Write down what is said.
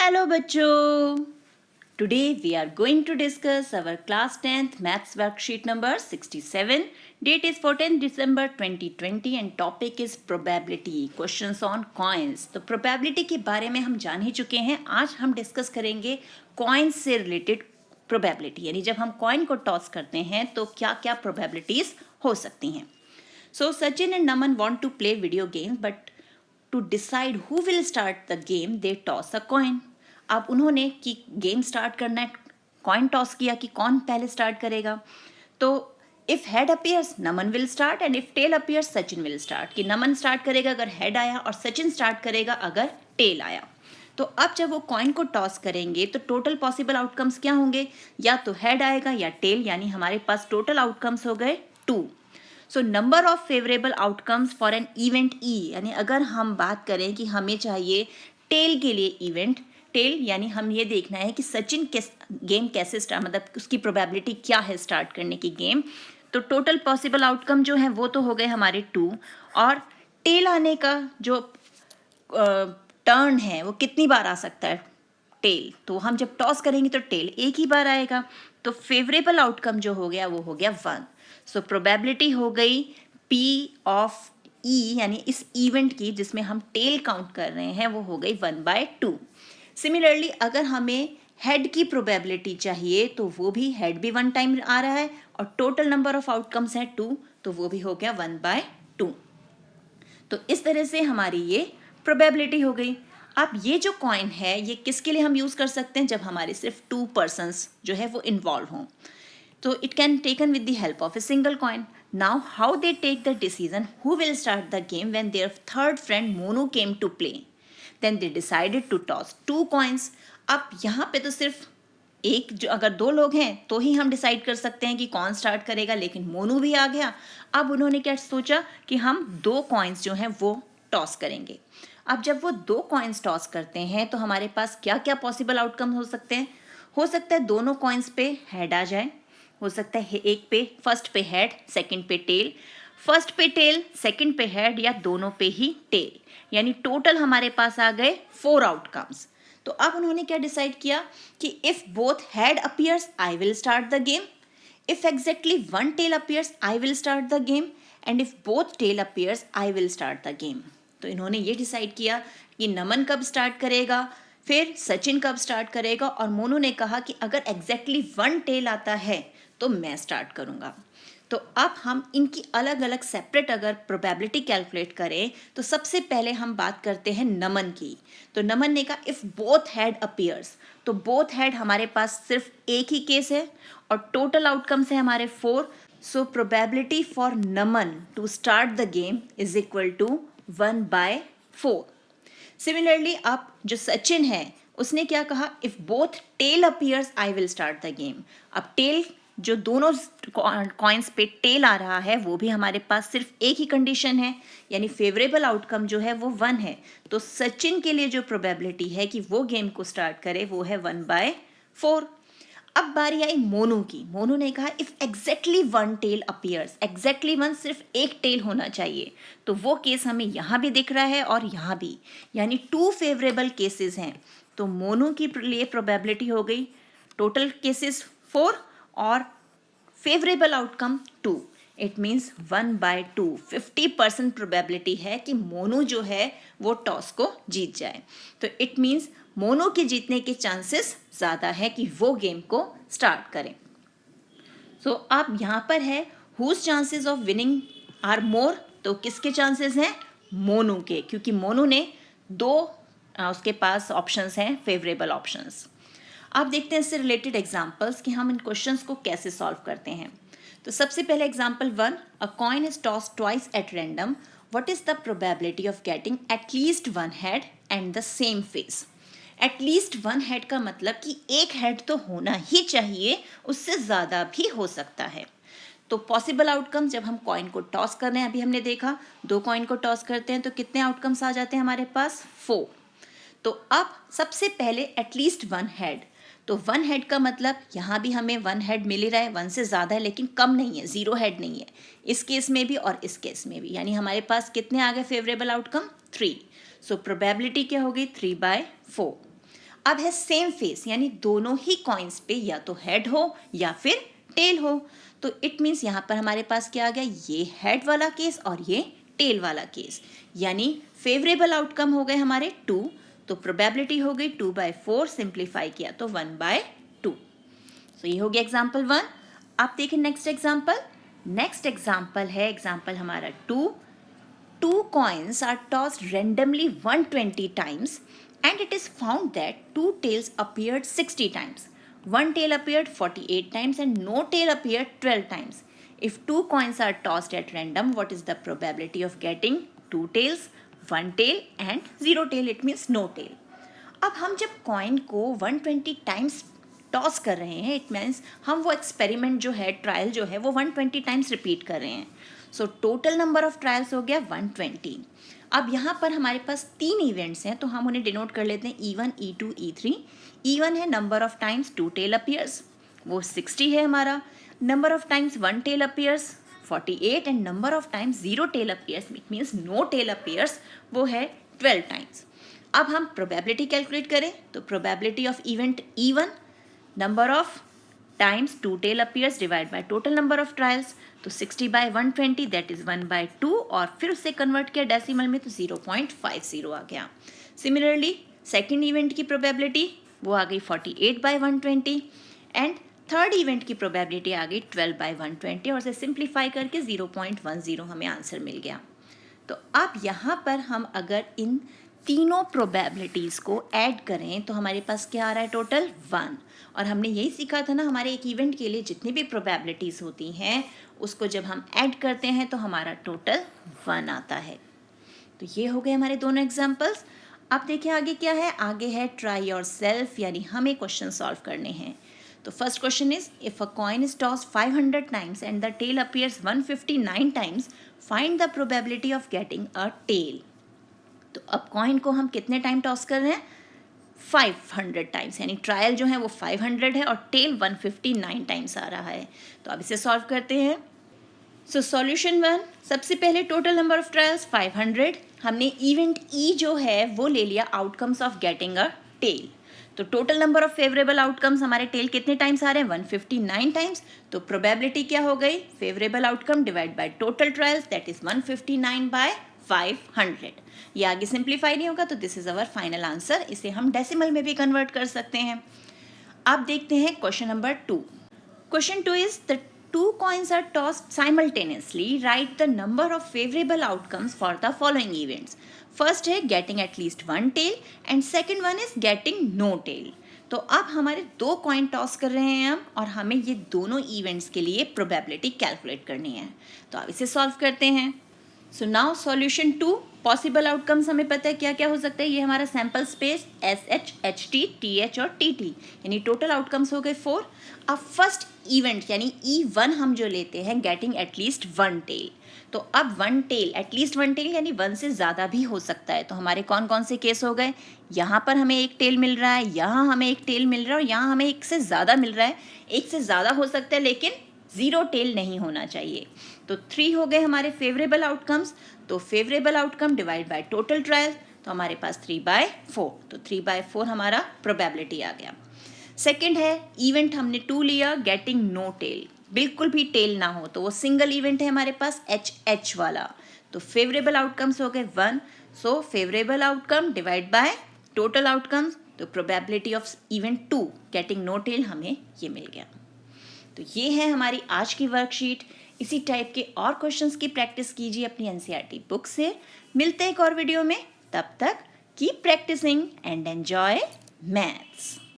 Hello बच्चों, today we are going to discuss our class 10th maths worksheet number 67. Date is 14 December 2020 and topic is probability, questions on coins. तो probability के बारे में हम जान ही चुके हैं. आज हम डिस्कस करेंगे coins से रिलेटेड probability, यानी जब हम coin को टॉस करते हैं तो क्या क्या probabilities हो सकती हैं. So Sachin and Naman want to play video games, but to decide who will start the game they toss a coin. अब उन्होंने कि गेम स्टार्ट करना है, कॉइन टॉस किया कि कौन पहले स्टार्ट करेगा. तो if head appears Naman will start and if tail appears Sachin will start. कि नमन स्टार्ट करेगा अगर हेड आया और सचिन स्टार्ट करेगा अगर टेल आया. तो अब जब वो कॉइन को टॉस करेंगे तो टोटल पॉसिबल आउटकम्स क्या होंगे, या तो हेड आएगा या टेल, यानी हमारे पास टोटल आउटकम्स हो गए 2. So number of favourable outcomes for an event E, यानी अगर हम बात करें कि हमें चाहिए टेल के लिए इवेंट, टेल यानी हम ये देखना है कि सचिन गेम कैसे स्टार्ट, मतलब उसकी प्रोबेबिलिटी क्या है स्टार्ट करने की गेम. तो टोटल पॉसिबल आउटकम जो है वो तो हो गए हमारे 2, और टेल आने का जो टर्न है वो कितनी बार आ सकता है टेल. तो हम जब टॉस करेंगे तो टेल एक ही बार आएगा. तो फेवरेबल आउटकम जो हो गया वो हो गया 1. सो प्रोबेबिलिटी हो गई P ऑफ E, यानी इस इवेंट की जिसमें हम टेल काउंट कर रहे हैं वो हो गई 1/2. सिमिलरली अगर हमें हेड की प्रोबेबिलिटी चाहिए तो वो भी हेड भी 1 टाइम आ रहा है और टोटल नंबर ऑफ आउटकम्स है 2, तो वो भी हो गया 1/2. तो इस तरह से हमारी ये प्रोबेबिलिटी हो गई. अब ये जो कॉइन है ये किसके लिए हम यूज़ कर सकते हैं, जब हमारे सिर्फ 2 पर्सन्स जो है वो इन्वॉल्व हों. So it can taken with the help of a single coin. Now how they take the decision who will start the game when their third friend Monu came to play. Then they decided to toss 2 coins. अब यहाँ पे तो सिर्फ एक, जो अगर 2 लोग हैं तो ही हम डिसाइड कर सकते हैं कि कौन स्टार्ट करेगा, लेकिन मोनू भी आ गया. अब उन्होंने क्या सोचा कि हम 2 कॉइन्स जो हैं वो टॉस करेंगे. अब जब वो 2 कॉइन्स टॉस करते हैं तो हमारे पास क्या क्या पॉसिबल आउटकम हो सकते हैं. हो सकता है दोनों कॉइन्स पे हेड आ जाए, हो सकता है एक पे फर्स्ट पे हेड सेकंड पे टेल, फर्स्ट पे टेल सेकंड पे हेड, या दोनों पे ही टेल. यानी टोटल हमारे पास आ गए 4 आउटकम्स. तो अब उन्होंने क्या डिसाइड किया कि if both head appears I will start the game, if exactly 1 tail appears I will start the game, and if both tail appears I will start the game. तो इन्होंने ये डिसाइड किया कि नमन कब स्टार्ट करेगा, फिर सचिन कब स्टार्ट करेगा, और मोनू ने कहा कि अगर एग्जैक्टली 1 टेल आता है तो मैं स्टार्ट करूंगा. तो अब हम इनकी अलग अलग सेपरेट अगर प्रोबेबिलिटी कैलकुलेट करें तो सबसे पहले हम बात करते हैं नमन की. तो नमन ने कहा इफ बोथ हेड अपीयर्स, तो बोथ हेड हमारे पास सिर्फ एक ही केस है और टोटल आउटकम्स है हमारे 4. So probability for Naman to start the game is equal to 1/4. Similarly अब जो सचिन है उसने क्या कहा, if both tail appears I will start the game. अब टेल, जो दोनों कॉइन्स पे टेल आ रहा है वो भी हमारे पास सिर्फ एक ही कंडीशन है, यानी फेवरेबल आउटकम जो है वो 1 है. तो सचिन के लिए जो प्रोबेबिलिटी है कि वो गेम को स्टार्ट करे वो है 1/4. अब बारी आई मोनू की. मोनू ने कहा if exactly 1 tail appears, exactly 1 सिर्फ एक टेल होना चाहिए. तो वो केस हमें यहाँ भी दिख रहा है और यहाँ भी, यानी 2 फेवरेबल केसेस हैं. तो मोनू की लिए प्रोबेबिलिटी हो गई टोटल केसेस 4 और favourable outcome 2. It means 1/2, 50% probability है कि मोनू जो है वो टॉस को जीत जाए. तो इट मीन्स मोनू के जीतने के चांसेस ज़्यादा है कि वो गेम को स्टार्ट करें. सो अब यहाँ पर है whose chances of winning are more. तो किसके चांसेस हैं, मोनू के, क्योंकि मोनू ने 2 उसके पास ऑप्शंस हैं फेवरेबल ऑप्शंस. आप देखते हैं इससे रिलेटेड एग्जाम्पल्स कि हम इन क्वेश्चंस को कैसे सॉल्व करते हैं. तो सबसे पहले example 1, a coin is toss twice at random, what is the probability of getting at least 1 head and the same face. At least 1 head का मतलब कि एक हेड तो होना ही चाहिए, उससे ज़्यादा भी हो सकता है. तो पॉसिबल आउटकम्स जब हम कॉइन को टॉस कर रहे हैं, अभी हमने देखा 2 कॉइन को टॉस करते हैं तो कितने आउटकम्स आ जाते हैं हमारे पास, 4. तो अब सबसे पहले एटलीस्ट 1 हेड. तो 1 हेड का मतलब यहाँ भी हमें 1 हेड मिल ही रहा है, 1 से ज़्यादा है लेकिन कम नहीं है, 0 हेड नहीं है इस केस में भी और इस केस में भी. यानी हमारे पास कितने आ गए फेवरेबल आउटकम, 3. सो प्रोबेबिलिटी क्या होगी, 3/4. अब है सेम फेस, यानी दोनों ही कॉइन्स पे या तो हेड हो या फिर टेल हो। तो इट मीन्स यहाँ पर हमारे पास क्या आ गया, ये हेड वाला केस और ये टेल वाला केस, यानी फेवरेबल आउटकम हो गए हमारे 2, तो प्रोबेबिलिटी हो गई 2/4, सिंप्लीफाई किया तो 1/2। सो ये हो गया एग्जाम्पल 1। आप देखें नेक्स्ट एग्जाम्पल। नेक्स्ट एग्जाम्पल है एग्जाम्पल हमारा 2। Two coins are tossed randomly 120 times and it is found that two tails appeared 60 times. One tail appeared 48 times and no tail appeared 12 times. If two coins are tossed at random, what is the probability of getting two tails, one tail and zero tail? It means no tail. अब हम जब coin को 120 times toss कर रहे हैं, it means हम वो experiment जो है, ट्रायल जो है, वो 120 टाइम्स रिपीट कर रहे हैं। So total number of trials हो गया 120। अब यहाँ पर हमारे पास 3 इवेंट्स हैं, तो हम उन्हें डिनोट कर लेते हैं E1, E2, E3। E1 है number of times two tail appears, वो 60 है हमारा। Number of times one tail appears 48 and number of times zero tail appears, it means no tail appears, वो है 12 टाइम्स। अब हम प्रोबेबिलिटी कैलकुलेट करें तो probability of event E1, number of times two tail appears divide by total number of trials, तो 60/120 that is 1/2, और फिर उसे कन्वर्ट किया डेसिमल में तो 0.50 आ गया। सिमिलरली सेकेंड इवेंट की प्रोबेबिलिटी वो आ गई 48/120 एंड थर्ड इवेंट की प्रोबेबिलिटी आ गई 12/120 और उसे सिंप्लीफाई करके 0.10 हमें आंसर मिल गया। तो अब यहाँ पर हम अगर इन तीनों प्रोबेबिलिटीज़ को ऐड करें तो हमारे पास क्या आ रहा है, टोटल 1। और हमने यही सीखा था ना, हमारे एक इवेंट के लिए जितनी भी प्रोबेबिलिटीज़ होती हैं उसको जब हम ऐड करते हैं तो हमारा टोटल 1 आता है। तो ये हो गए हमारे दोनों एग्जाम्पल्स। अब देखिए आगे क्या है, आगे है ट्राई योर सेल्फ, यानी हमें क्वेश्चन सॉल्व करने हैं। तो first question is if a coin is toss 500 times and the tail appears 159 times, find the probability of getting a tail. तो अब कॉइन को हम कितने टाइम टॉस कर रहे हैं, 500 टाइम्स, यानी ट्रायल जो है वो 500 है और टेल 159 टाइम्स आ रहा है। तो अब इसे सॉल्व करते हैं। सो सॉल्यूशन 1, सबसे पहले टोटल नंबर ऑफ ट्रायल्स 500, हमने इवेंट ई जो है वो ले लिया outcomes of getting a tail. तो total number of favourable outcomes हमारे टेल कितने टाइम्स आ रहे हैं, 159 टाइम्स। तो प्रोबेबिलिटी क्या हो गई, favourable outcome divide by total trials, that is 159/500। ये आगे सिंप्लीफाई नहीं होगा, तो this is our final answer. इसे हम डेसिमल में भी कन्वर्ट कर सकते हैं। अब देखते हैं question number 2। Question 2 is the two coins are tossed simultaneously. Write the number of favorable outcomes for the following events. First है getting at least one tail and second one is getting no tail. तो अब हमारे 2 coin toss कर रहे हैं हम और हमें ये दोनों इवेंट्स के लिए प्रोबेबिलिटी कैलकुलेट करनी है। तो अब इसे सॉल्व करते हैं। So now solution 2, possible outcomes हमें पता है क्या क्या हो सकता है। ये हमारा sample space SH, HT, TH और TT, यानी टोटल आउटकम्स हो गए 4। अब फर्स्ट इवेंट यानी E1 हम जो लेते हैं गेटिंग एटलीस्ट वन टेल, तो अब one tail, at least one tail यानी 1 से ज़्यादा भी हो सकता है। तो हमारे कौन कौन से केस हो गए, यहाँ पर हमें एक टेल मिल रहा है, यहाँ हमें एक टेल मिल रहा है और यहाँ हमें एक से ज़्यादा मिल रहा है। एक से ज़्यादा हो सकता है लेकिन ज़ीरो टेल नहीं होना चाहिए। तो 3 हो गए हमारे फेवरेबल आउटकम्स। तो favourable outcome divide by total trial, तो हमारे पास 3/4, तो 3/4 हमारा प्रोबेबिलिटी आ गया। सेकंड है इवेंट हमने 2 लिया गेटिंग नो टेल, बिल्कुल भी टेल ना हो, तो वो सिंगल इवेंट है हमारे पास HH वाला। तो फेवरेबल आउटकम्स हो गए 1, so favourable outcome divide by total outcomes, तो probability of event 2 getting no tail हमें ये मिल गया। तो ये है हमारी आज की वर्कशीट। इसी टाइप के और क्वेश्चंस की प्रैक्टिस कीजिए अपनी NCERT बुक से। मिलते हैं एक और वीडियो में, तब तक keep practicing and enjoy maths.